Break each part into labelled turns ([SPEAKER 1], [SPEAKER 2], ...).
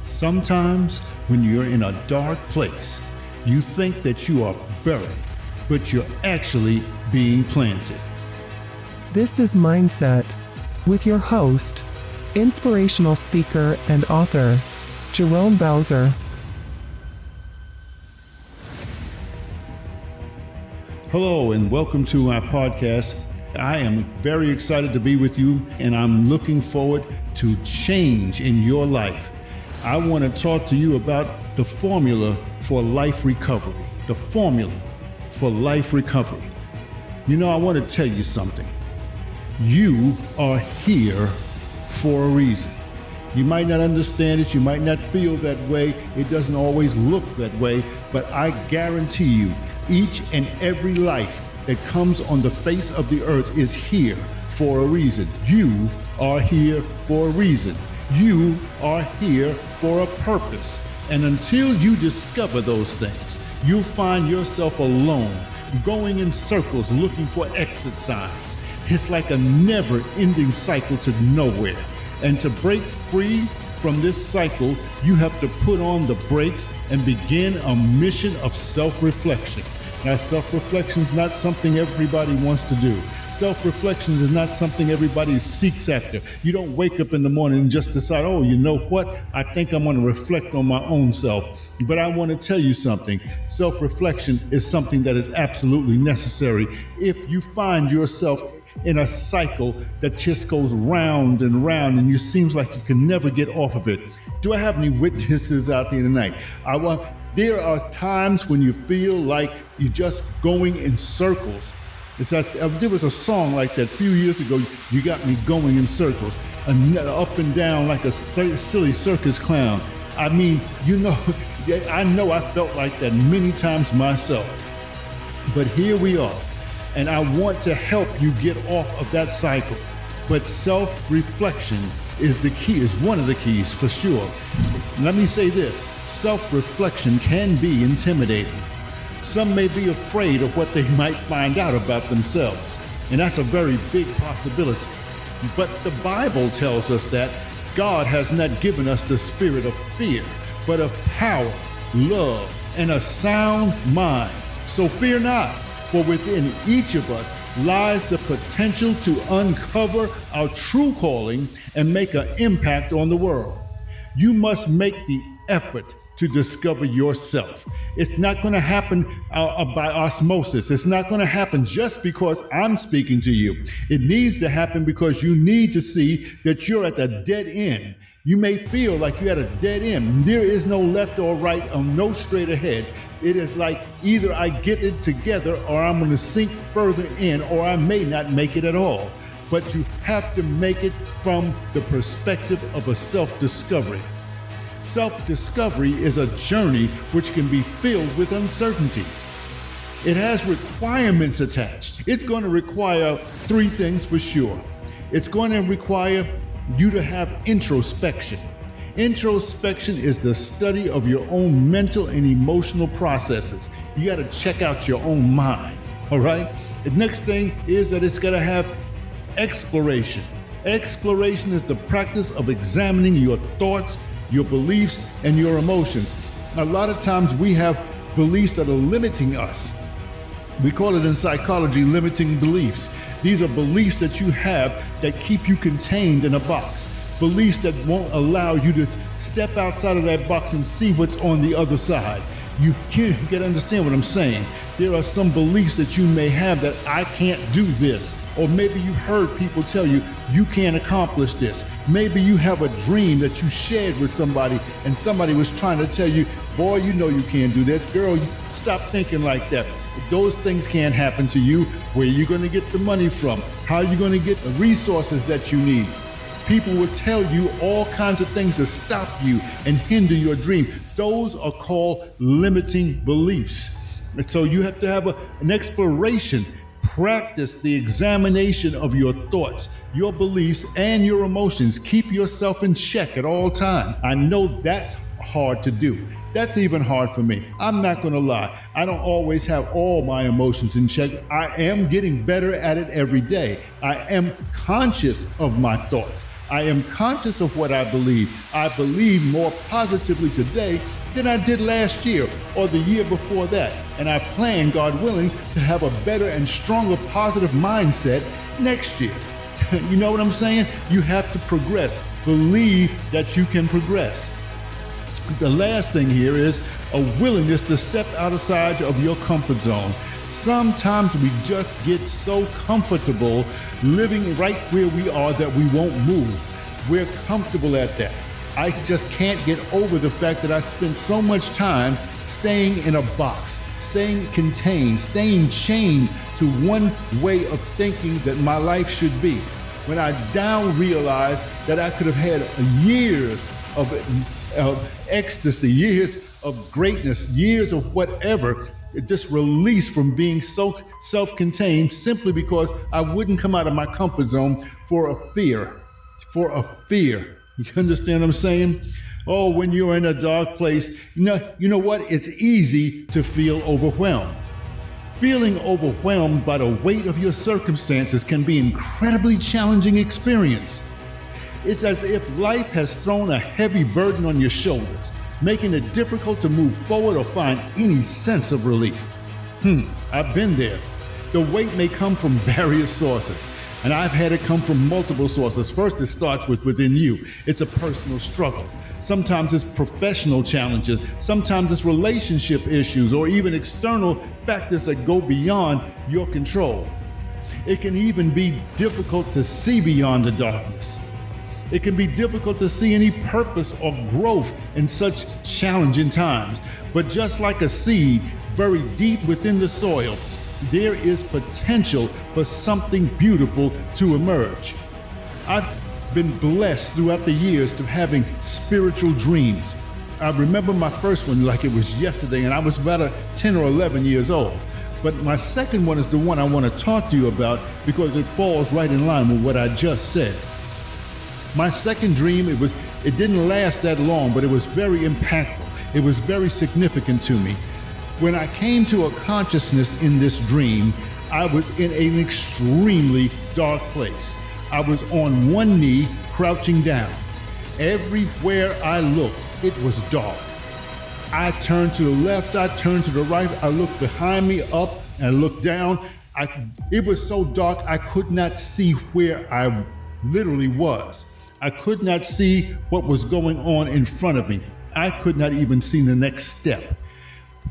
[SPEAKER 1] Sometimes when you're in a dark place, you think that you are buried, but you're actually being planted.
[SPEAKER 2] This is Mindset with your host, inspirational speaker and author, Jerome Bowser.
[SPEAKER 1] Hello and welcome to our podcast. I am very excited to be with you, and I'm looking forward to change in your life. I want to talk to you about the formula for life recovery. The formula for life recovery. You know, I want to tell you something. You are here for a reason. You might not understand it. You might not feel that way. It doesn't always look that way. But I guarantee you, each and every life that comes on the face of the earth is here for a reason. You are here for a reason. You are here for a purpose. And until you discover those things, you'll find yourself alone, going in circles looking for exit signs. It's like a never-ending cycle to nowhere. And to break free from this cycle, you have to put on the brakes and begin a mission of self-reflection. Now, self-reflection is not something everybody wants to do. Self-reflection is not something everybody seeks after. You don't wake up in the morning and just decide, oh, you know what? I think I'm going to reflect on my own self. But I want to tell you something. Self-reflection is something that is absolutely necessary. If you find yourself in a cycle that just goes round and round and it seems like you can never get off of it. Do I have any witnesses out there tonight? There are times when you feel like you're just going in circles. There was a song like that a few years ago, You Got Me Going in Circles, up and down like a silly circus clown. I mean, I know I felt like that many times myself. But here we are, and I want to help you get off of that cycle. But self-reflection is the key, is one of the keys for sure. Let me say this, self-reflection can be intimidating. Some may be afraid of what they might find out about themselves, and that's a very big possibility. But the Bible tells us that God has not given us the spirit of fear, but of power, love, and a sound mind. So fear not, for within each of us lies the potential to uncover our true calling and make an impact on the world. You must make the effort to discover yourself. It's not going to happen by osmosis. It's not going to happen just because I'm speaking to you. It needs to happen because you need to see that you're at the dead end. You may feel like you're at a dead end. There is no left or right or no straight ahead. It is like either I get it together or I'm going to sink further in, or I may not make it at all. But you have to make it from the perspective of a self-discovery. Self-discovery is a journey which can be filled with uncertainty. It has requirements attached. It's going to require three things for sure. It's going to require you to have introspection. Introspection is the study of your own mental and emotional processes. You got to check out your own mind, all right? The next thing is that it's got to have exploration. Exploration is the practice of examining your thoughts, your beliefs, and your emotions. A lot of times we have beliefs that are limiting us. We call it in psychology limiting beliefs. These are beliefs that you have that keep you contained in a box. Beliefs that won't allow you to step outside of that box and see what's on the other side. You can't understand what I'm saying. There are some beliefs that you may have that I can't do this. Or maybe you heard people tell you, you can't accomplish this. Maybe you have a dream that you shared with somebody and somebody was trying to tell you, boy, you know you can't do this. Girl, stop thinking like that. Those things can't happen to you. Where are you going to get the money from? How are you going to get the resources that you need? People will tell you all kinds of things to stop you and hinder your dream. Those are called limiting beliefs. And so you have to have an exploration. Practice the examination of your thoughts, your beliefs, and your emotions. Keep yourself in check at all times. I know that's hard to do. That's even hard for me. I'm not going to lie. I don't always have all my emotions in check. I am getting better at it every day. I am conscious of my thoughts. I am conscious of what I believe. I believe more positively today than I did last year or the year before that. And I plan, God willing, to have a better and stronger positive mindset next year. You know what I'm saying? You have to progress. Believe that you can progress. The last thing here is a willingness to step outside of your comfort zone. Sometimes we just get so comfortable living right where we are that we won't move. We're comfortable at that. I just can't get over the fact that I spend so much time staying in a box, staying contained, staying chained to one way of thinking that my life should be. When I now realized that I could have had years of ecstasy, years of greatness, years of whatever, this release from being so self-contained simply because I wouldn't come out of my comfort zone for a fear. You understand what I'm saying? Oh, when you're in a dark place, you know what? It's easy to feel overwhelmed. Feeling overwhelmed by the weight of your circumstances can be an incredibly challenging experience. It's as if life has thrown a heavy burden on your shoulders, making it difficult to move forward or find any sense of relief. I've been there. The weight may come from various sources, and I've had it come from multiple sources. First, it starts within you. It's a personal struggle. Sometimes it's professional challenges. Sometimes it's relationship issues or even external factors that go beyond your control. It can even be difficult to see beyond the darkness. It can be difficult to see any purpose or growth in such challenging times. But just like a seed buried deep within the soil, there is potential for something beautiful to emerge. I've been blessed throughout the years to having spiritual dreams. I remember my first one like it was yesterday, and I was about 10 or 11 years old. But my second one is the one I want to talk to you about because it falls right in line with what I just said. My second dream, it didn't last that long, but it was very impactful. It was very significant to me. When I came to a consciousness in this dream, I was in an extremely dark place. I was on one knee, crouching down. Everywhere I looked, it was dark. I turned to the left, I turned to the right, I looked behind me, up, and looked down. It was so dark, I could not see where I literally was. I could not see what was going on in front of me. I could not even see the next step.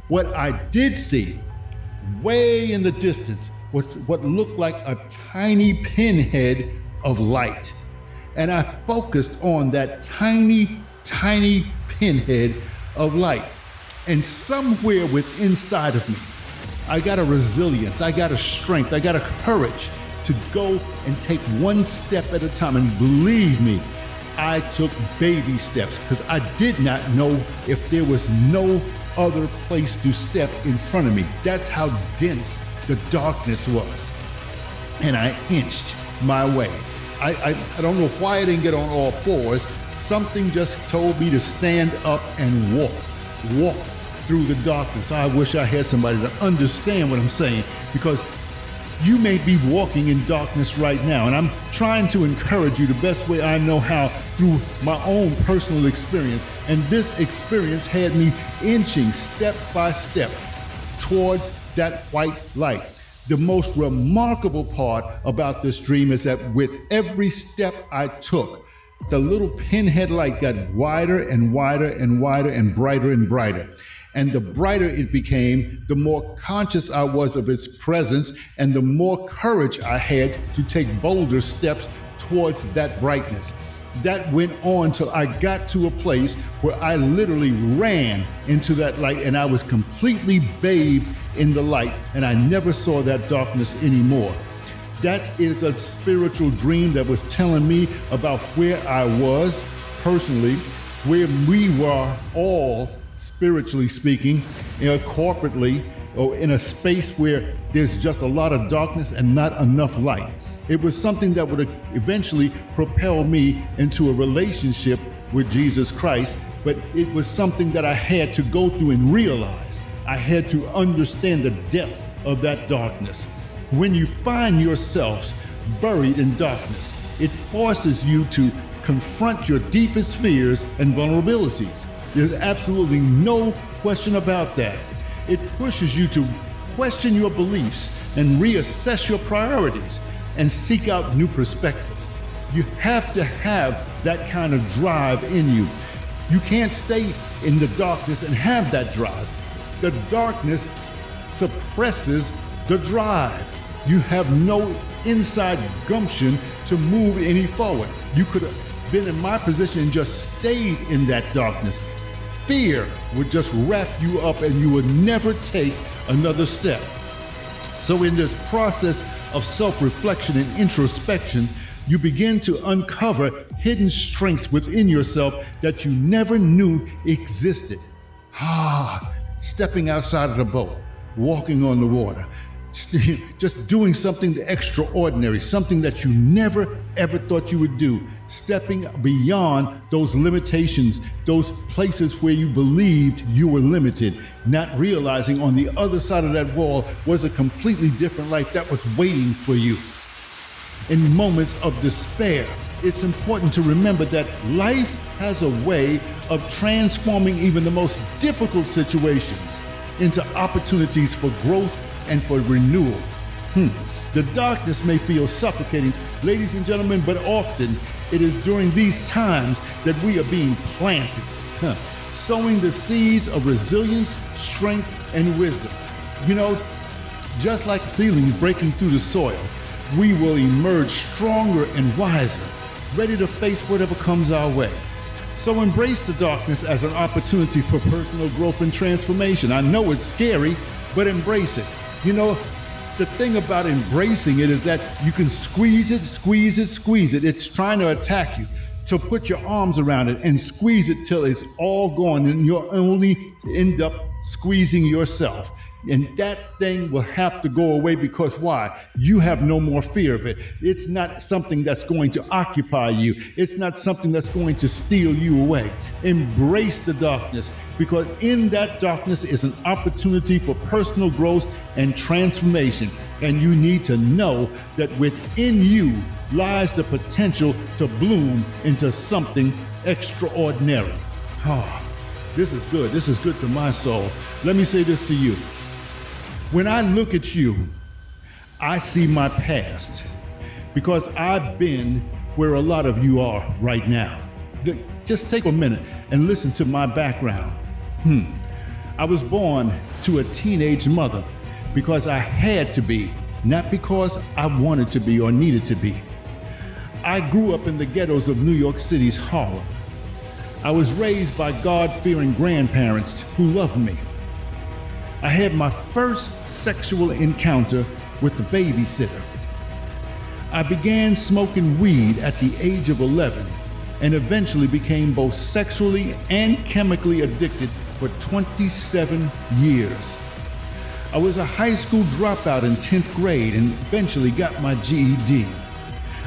[SPEAKER 1] What I did see, way in the distance, was what looked like a tiny pinhead of light. And I focused on that tiny, tiny pinhead of light. And somewhere within inside of me, I got a resilience, I got a strength, I got a courage to go and take one step at a time. And believe me, I took baby steps because I did not know if there was no other place to step in front of me. That's how dense the darkness was. And I inched my way. I don't know why I didn't get on all fours. Something just told me to stand up and walk through the darkness. I wish I had somebody to understand what I'm saying, because you may be walking in darkness right now, and I'm trying to encourage you the best way I know how through my own personal experience. And this experience had me inching step by step towards that white light. The most remarkable part about this dream is that with every step I took, the little pinhead light got wider and wider and wider and brighter. And the brighter it became, the more conscious I was of its presence and the more courage I had to take bolder steps towards that brightness. That went on till I got to a place where I literally ran into that light and I was completely bathed in the light, and I never saw that darkness anymore. That is a spiritual dream that was telling me about where I was personally, where we were all spiritually speaking, corporately, or in a space where there's just a lot of darkness and not enough light. It was something that would eventually propel me into a relationship with Jesus Christ, but it was something that I had to go through and realize. I had to understand the depth of that darkness. When you find yourselves buried in darkness, it forces you to confront your deepest fears and vulnerabilities. There's absolutely no question about that. It pushes you to question your beliefs and reassess your priorities and seek out new perspectives. You have to have that kind of drive in you. You can't stay in the darkness and have that drive. The darkness suppresses the drive. You have no inside gumption to move any forward. You could have been in my position and just stayed in that darkness. Fear would just wrap you up and you would never take another step. So in this process of self-reflection and introspection, you begin to uncover hidden strengths within yourself that you never knew existed. Stepping outside of the boat, walking on the water, just doing something extraordinary, something that you never ever thought you would do, stepping beyond those limitations, those places where you believed you were limited, not realizing on the other side of that wall was a completely different life that was waiting for you. In moments of despair, it's important to remember that life has a way of transforming even the most difficult situations into opportunities for growth and for renewal. The darkness may feel suffocating, ladies and gentlemen, but often it is during these times that we are being planted, sowing the seeds of resilience, strength, and wisdom. You know, just like seedlings breaking through the soil, we will emerge stronger and wiser, ready to face whatever comes our way. So embrace the darkness as an opportunity for personal growth and transformation. I know it's scary, but embrace it. You know, the thing about embracing it is that you can squeeze it. It's trying to attack you. So put your arms around it and squeeze it till it's all gone, and you'll only end up squeezing yourself. And that thing will have to go away because why? You have no more fear of it. It's not something that's going to occupy you. It's not something that's going to steal you away. Embrace the darkness, because in that darkness is an opportunity for personal growth and transformation. And you need to know that within you lies the potential to bloom into something extraordinary. This is good. This is good to my soul. Let me say this to you. When I look at you, I see my past, because I've been where a lot of you are right now. Just take a minute and listen to my background. I was born to a teenage mother because I had to be, not because I wanted to be or needed to be. I grew up in the ghettos of New York City's Harlem. I was raised by God-fearing grandparents who loved me. I had my first sexual encounter with the babysitter. I began smoking weed at the age of 11 and eventually became both sexually and chemically addicted for 27 years. I was a high school dropout in 10th grade and eventually got my GED.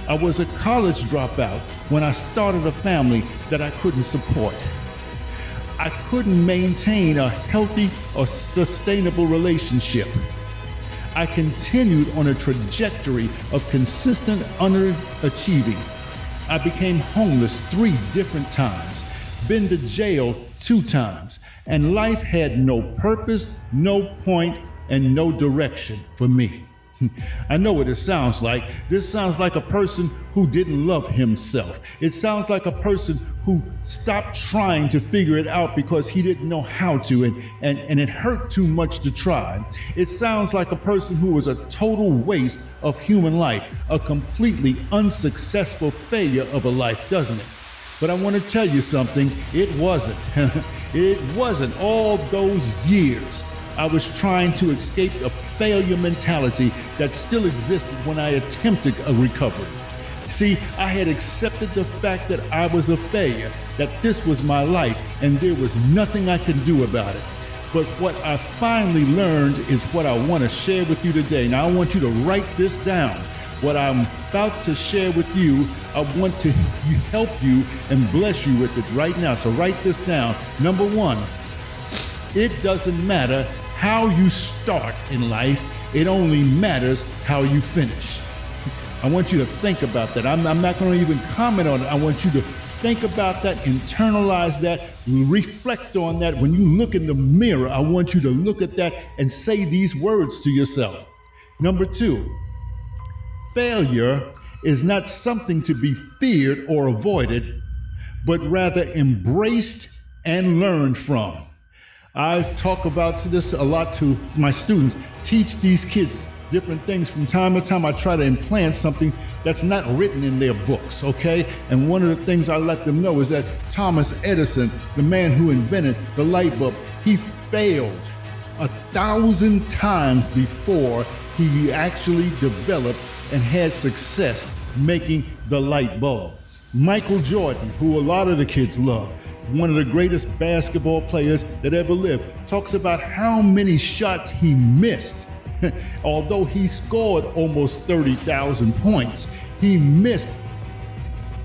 [SPEAKER 1] I was a college dropout when I started a family that I couldn't support. I couldn't maintain a healthy or sustainable relationship. I continued on a trajectory of consistent underachieving. I became homeless 3 different times, been to jail 2 times, and life had no purpose, no point, and no direction for me. I know what it sounds like. This sounds like a person who didn't love himself. It sounds like a person who stopped trying to figure it out because he didn't know how to, and it hurt too much to try. It sounds like a person who was a total waste of human life, a completely unsuccessful failure of a life, doesn't it? But I want to tell you something, it wasn't. It wasn't. All those years I was trying to escape a failure mentality that still existed when I attempted a recovery. See, I had accepted the fact that I was a failure, that this was my life, and there was nothing I could do about it. But what I finally learned is what I want to share with you today. Now, I want you to write this down. what I'm about to share with you, I want to help you and bless you with it right now. So write this down. Number one, it doesn't matter how you start in life. It only matters how you finish. I want you to think about that. I'm not going to even comment on it. I want you to think about that, internalize that, reflect on that. When you look in the mirror, I want you to look at that and say these words to yourself. Number two, failure is not something to be feared or avoided, but rather embraced and learned from. I talk about this a lot to my students, teach these kids different things. From time to time, I try to implant something that's not written in their books, okay? And one of the things I let them know is that Thomas Edison, the man who invented the light bulb, he failed 1,000 times before he actually developed and had success making the light bulb. Michael Jordan, who a lot of the kids love, one of the greatest basketball players that ever lived, talks about how many shots he missed. Although he scored almost 30,000 points, he missed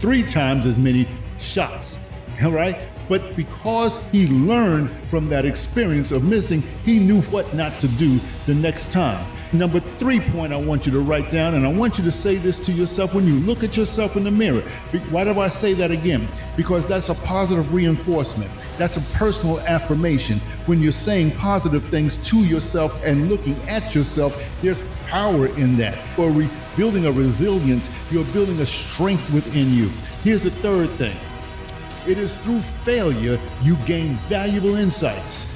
[SPEAKER 1] 3 times as many shots, all right? But because he learned from that experience of missing, he knew what not to do the next time. Number 3 point I want you to write down, and I want you to say this to yourself when you look at yourself in the mirror. Why do I say that again? Because that's a positive reinforcement. That's a personal affirmation. When you're saying positive things to yourself and looking at yourself, there's power in that. You're building a resilience. You're building a strength within you. Here's the third thing. It is through failure you gain valuable insights,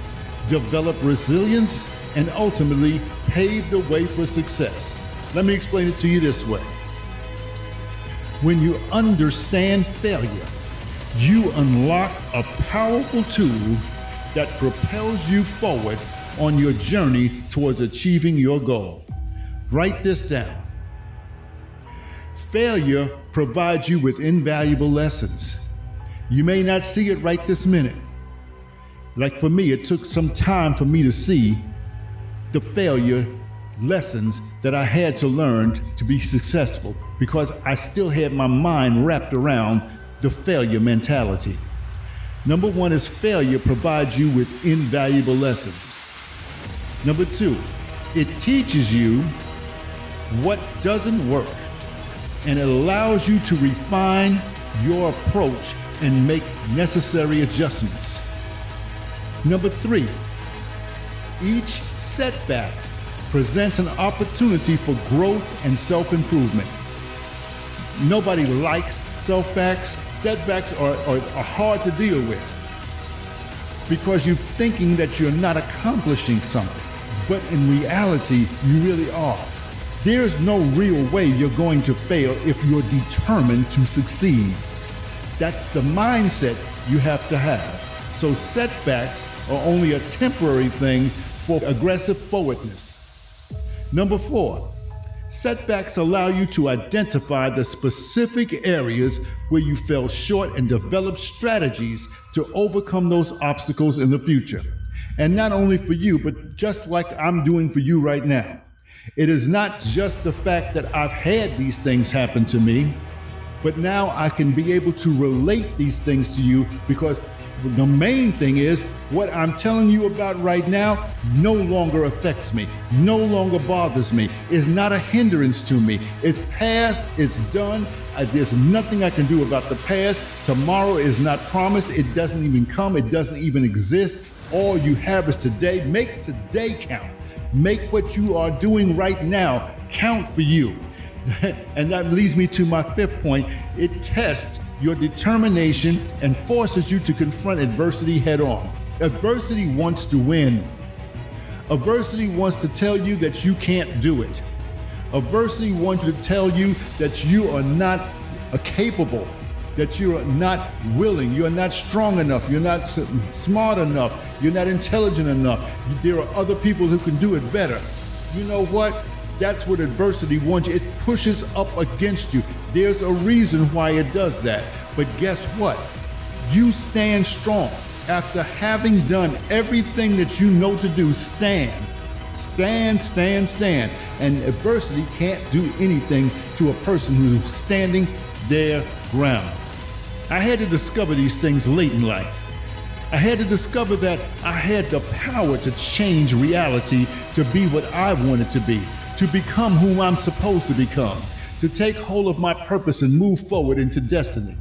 [SPEAKER 1] develop resilience, and ultimately pave the way for success. Let me explain it to you this way. When you understand failure, you unlock a powerful tool that propels you forward on your journey towards achieving your goal. Write this down. Failure provides you with invaluable lessons. You may not see it right this minute. Like for me, it took some time for me to see the failure lessons that I had to learn to be successful, because I still had my mind wrapped around the failure mentality. Number one is failure provides you with invaluable lessons. Number 2, it teaches you what doesn't work, and it allows you to refine your approach and make necessary adjustments. Number 3, each setback presents an opportunity for growth and self-improvement. Nobody likes setbacks. Setbacks are hard to deal with because you're thinking that you're not accomplishing something, but in reality, you really are. There's no real way you're going to fail if you're determined to succeed. That's the mindset you have to have. So setbacks are only a temporary thing for aggressive forwardness. Number 4, setbacks allow you to identify the specific areas where you fell short and develop strategies to overcome those obstacles in the future. And not only for you, but just like I'm doing for you right now. It is not just the fact that I've had these things happen to me, but now I can be able to relate these things to you, because the main thing is what I'm telling you about right now no longer affects me, no longer bothers me, is not a hindrance to me. It's past, it's done. There's nothing I can do about the past. Tomorrow is not promised. It doesn't even come. It doesn't even exist. All you have is today. Make today count. Make what you are doing right now count for you. And that leads me to my 5th point. It tests your determination and forces you to confront adversity head on. Adversity wants to win. Adversity wants to tell you that you can't do it. Adversity wants to tell you that you are not capable, that you are not willing, you're not strong enough, you're not smart enough, you're not intelligent enough. There are other people who can do it better. You know what? That's what adversity wants you. It pushes up against you. There's a reason why it does that. But guess what? You stand strong. After having done everything that you know to do, stand. Stand, stand, stand. And adversity can't do anything to a person who's standing their ground. I had to discover these things late in life. I had to discover that I had the power to change reality to be what I wanted to be, to become who I'm supposed to become, to take hold of my purpose and move forward into destiny.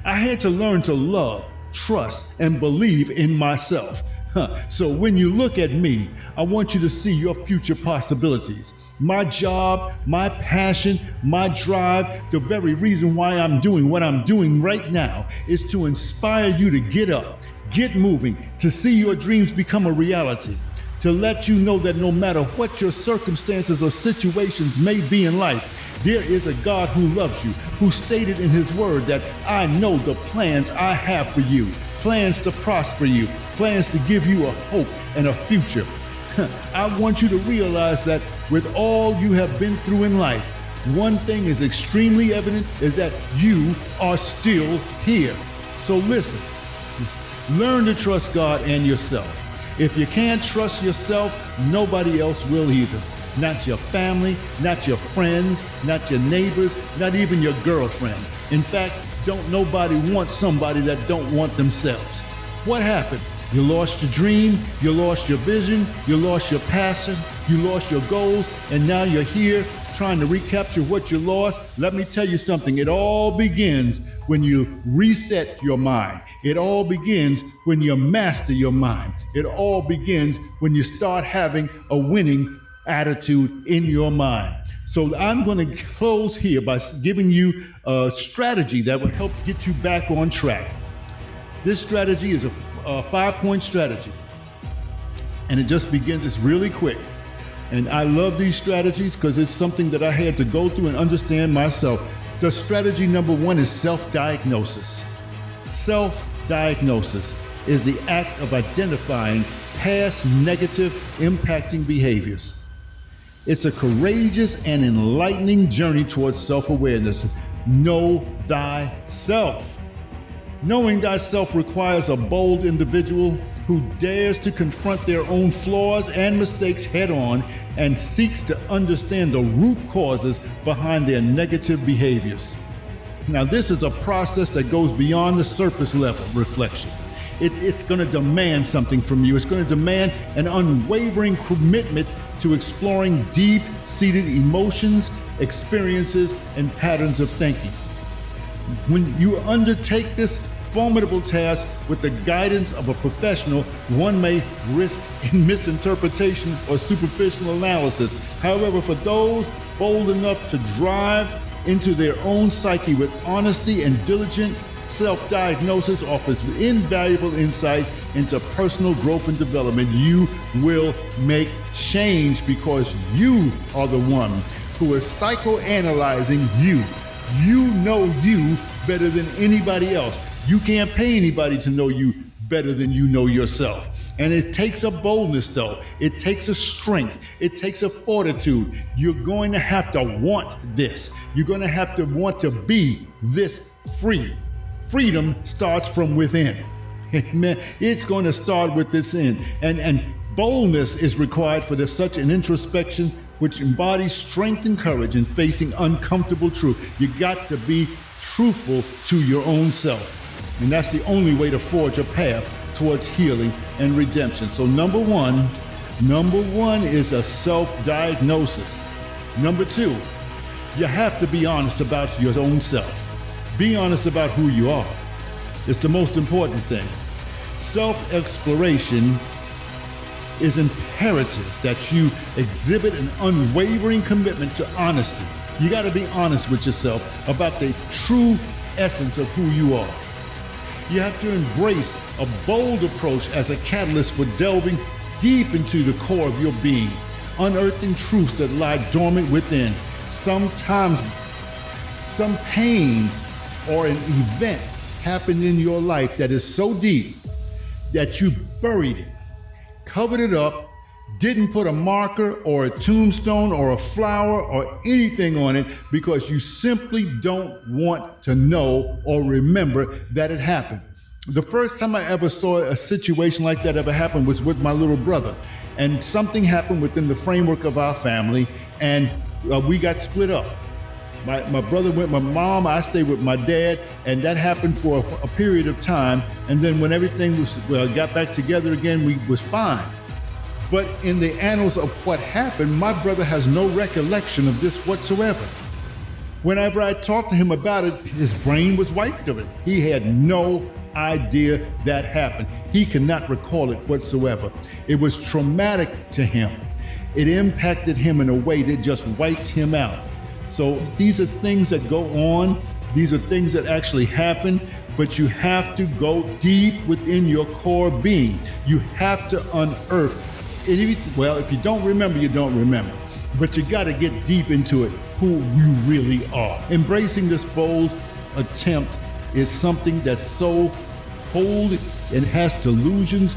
[SPEAKER 1] I had to learn to love, trust, and believe in myself. So when you look at me, I want you to see your future possibilities. My job, my passion, my drive, the very reason why I'm doing what I'm doing right now is to inspire you to get up, get moving, to see your dreams become a reality, to let you know that no matter what your circumstances or situations may be in life, there is a God who loves you, who stated in his word that I know the plans I have for you, plans to prosper you, plans to give you a hope and a future. I want you to realize that with all you have been through in life, one thing is extremely evident is that you are still here. So listen, learn to trust God and yourself. If you can't trust yourself, nobody else will either. Not your family, not your friends, not your neighbors, not even your girlfriend. In fact, don't nobody want somebody that don't want themselves. What happened? You lost your dream, you lost your vision, you lost your passion, you lost your goals, and now you're here trying to recapture what you lost. Let me tell you something. It all begins when you reset your mind. It all begins when you master your mind. It all begins when you start having a winning attitude in your mind. So I'm going to close here by giving you a strategy that will help get you back on track. This strategy is a 5-point strategy, and it just begins, it's really quick. And I love these strategies because it's something that I had to go through and understand myself. The strategy number 1 is self-diagnosis. Self-diagnosis is the act of identifying past negative impacting behaviors. It's a courageous and enlightening journey towards self-awareness. Know thyself. Knowing thyself requires a bold individual who dares to confront their own flaws and mistakes head on and seeks to understand the root causes behind their negative behaviors. Now, this is a process that goes beyond the surface level reflection. It's going to demand something from you. It's going to demand an unwavering commitment to exploring deep-seated emotions, experiences, and patterns of thinking. When you undertake this formidable task with the guidance of a professional, one may risk misinterpretation or superficial analysis. However, for those bold enough to drive into their own psyche with honesty and diligent self-diagnosis offers invaluable insight into personal growth and development. You will make change because you are the one who is psychoanalyzing you. You know you better than anybody else. You can't pay anybody to know you better than you know yourself. And it takes a boldness, though. It takes a strength. It takes a fortitude. You're going to have to want this. You're going to have to want to be this free. Freedom starts from within. Amen. It's going to start with this end. And boldness is required for such an introspection which embodies strength and courage in facing uncomfortable truth. You got to be truthful to your own self. And that's the only way to forge a path towards healing and redemption. So number one is a self-diagnosis. Number 2, you have to be honest about your own self. Be honest about who you are. It's the most important thing. Self-exploration is imperative that you exhibit an unwavering commitment to honesty. You got to be honest with yourself about the true essence of who you are. You have to embrace a bold approach as a catalyst for delving deep into the core of your being, unearthing truths that lie dormant within. Sometimes some pain or an event happened in your life that is so deep that you buried it, covered it up, didn't put a marker or a tombstone or a flower or anything on it because you simply don't want to know or remember that it happened. The first time I ever saw a situation like that ever happen was with my little brother. And something happened within the framework of our family, and we got split up. My brother went with my mom, I stayed with my dad, and that happened for a period of time. And then when everything got back together again, we was fine. But in the annals of what happened, my brother has no recollection of this whatsoever. Whenever I talked to him about it, his brain was wiped of it. He had no idea that happened. He cannot recall it whatsoever. It was traumatic to him. It impacted him in a way that just wiped him out. So these are things that go on. These are things that actually happen, but you have to go deep within your core being. You have to unearth. If you don't remember, you don't remember. But you got to get deep into it, who you really are. Embracing this bold attempt is something that's so bold and has delusions,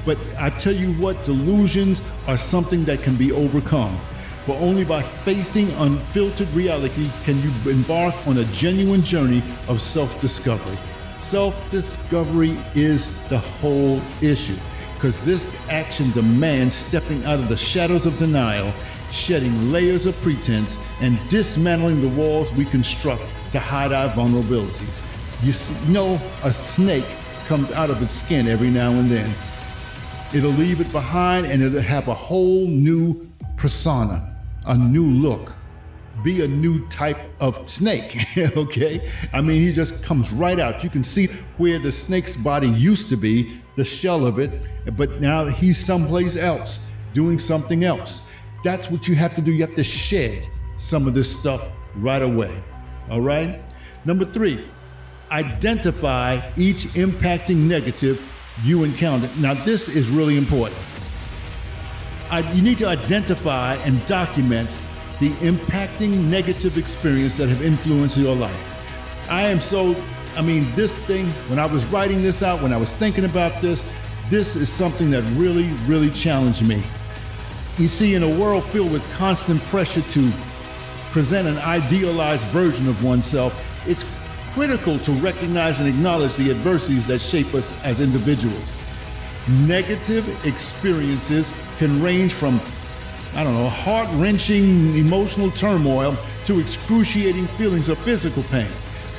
[SPEAKER 1] but I tell you what, delusions are something that can be overcome. For only by facing unfiltered reality can you embark on a genuine journey of self-discovery. Self-discovery is the whole issue, because this action demands stepping out of the shadows of denial, shedding layers of pretense, and dismantling the walls we construct to hide our vulnerabilities. You know, a snake comes out of its skin every now and then. It'll leave it behind and it'll have a whole new persona, a new look, be a new type of snake, okay? I mean, he just comes right out. You can see where the snake's body used to be, the shell of it, but now he's someplace else, doing something else. That's what you have to do. You have to shed some of this stuff right away, all right? Number 3, identify each impacting negative you encounter. Now, this is really important. You need to identify and document the impacting negative experience that have influenced your life. This thing, when I was writing this out, when I was thinking about this is something that really, really challenged me. You see, in a world filled with constant pressure to present an idealized version of oneself, it's critical to recognize and acknowledge the adversities that shape us as individuals. Negative experiences can range from, heart-wrenching emotional turmoil to excruciating feelings of physical pain.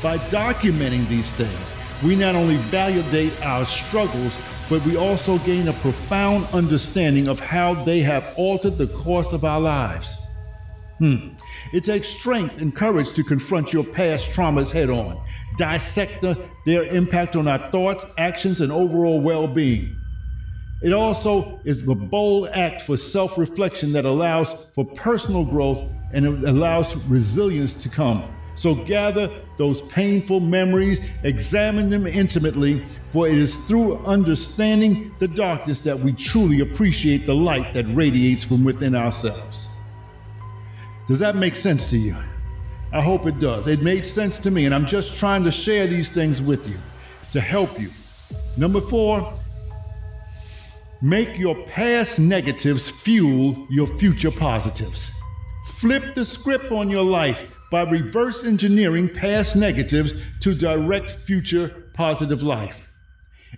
[SPEAKER 1] By documenting these things, we not only validate our struggles, but we also gain a profound understanding of how they have altered the course of our lives. It takes strength and courage to confront your past traumas head on, dissect their impact on our thoughts, actions, and overall well-being. It also is a bold act for self-reflection that allows for personal growth and it allows resilience to come. So gather those painful memories, examine them intimately, for it is through understanding the darkness that we truly appreciate the light that radiates from within ourselves. Does that make sense to you? I hope it does. It made sense to me, and I'm just trying to share these things with you to help you. Number 4, make your past negatives fuel your future positives. Flip the script on your life by reverse engineering past negatives to direct future positive life.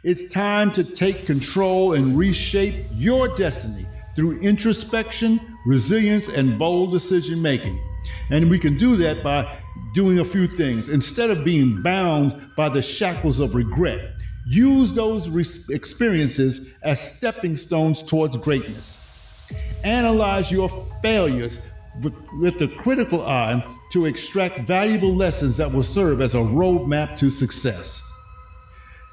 [SPEAKER 1] It's time to take control and reshape your destiny through introspection, resilience, and bold decision making. And we can do that by doing a few things. Instead of being bound by the shackles of regret, use those experiences as stepping stones towards greatness. Analyze your failures with a critical eye to extract valuable lessons that will serve as a roadmap to success.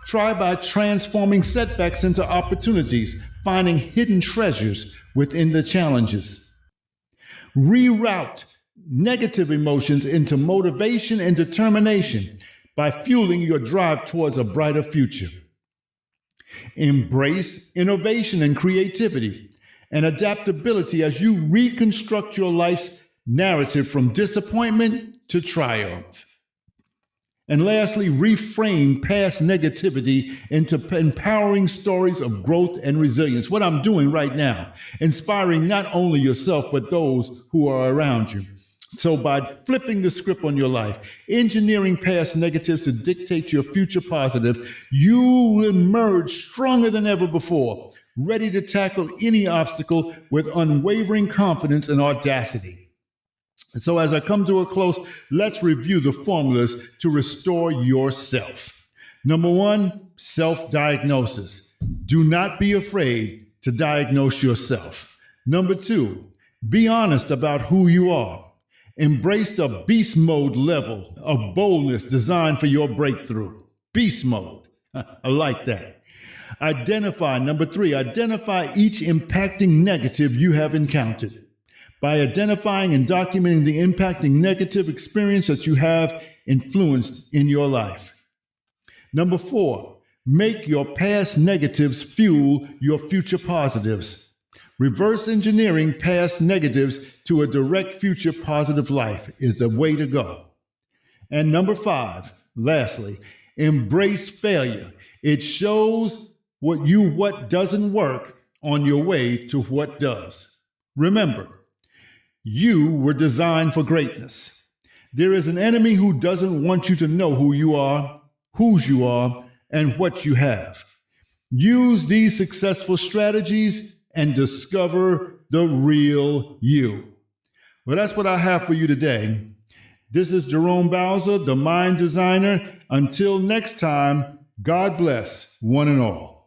[SPEAKER 1] Try by transforming setbacks into opportunities, finding hidden treasures within the challenges. Reroute negative emotions into motivation and determination by fueling your drive towards a brighter future. Embrace innovation and creativity and adaptability as you reconstruct your life's narrative from disappointment to triumph. And lastly, reframe past negativity into empowering stories of growth and resilience. What I'm doing right now, inspiring not only yourself, but those who are around you. So by flipping the script on your life, engineering past negatives to dictate your future positive, you will emerge stronger than ever before, ready to tackle any obstacle with unwavering confidence and audacity. And so as I come to a close, let's review the formulas to restore yourself. Number one, self-diagnosis. Do not be afraid to diagnose yourself. Number two, be honest about who you are. Embrace the beast mode level of boldness designed for your breakthrough. Beast mode. I like that. Number three, identify each impacting negative you have encountered. By identifying and documenting the impacting negative experience that you have influenced in your life. Number four, make your past negatives fuel your future positives. Reverse engineering past negatives to a direct future positive life is the way to go. And number five, lastly, embrace failure. It shows what doesn't work on your way to what does. Remember, you were designed for greatness. There is an enemy who doesn't want you to know who you are, whose you are, and what you have. Use these successful strategies and discover the real you. Well, that's what I have for you today. This is Jerome Bowser, the Mind Designer. Until next time, God bless one and all.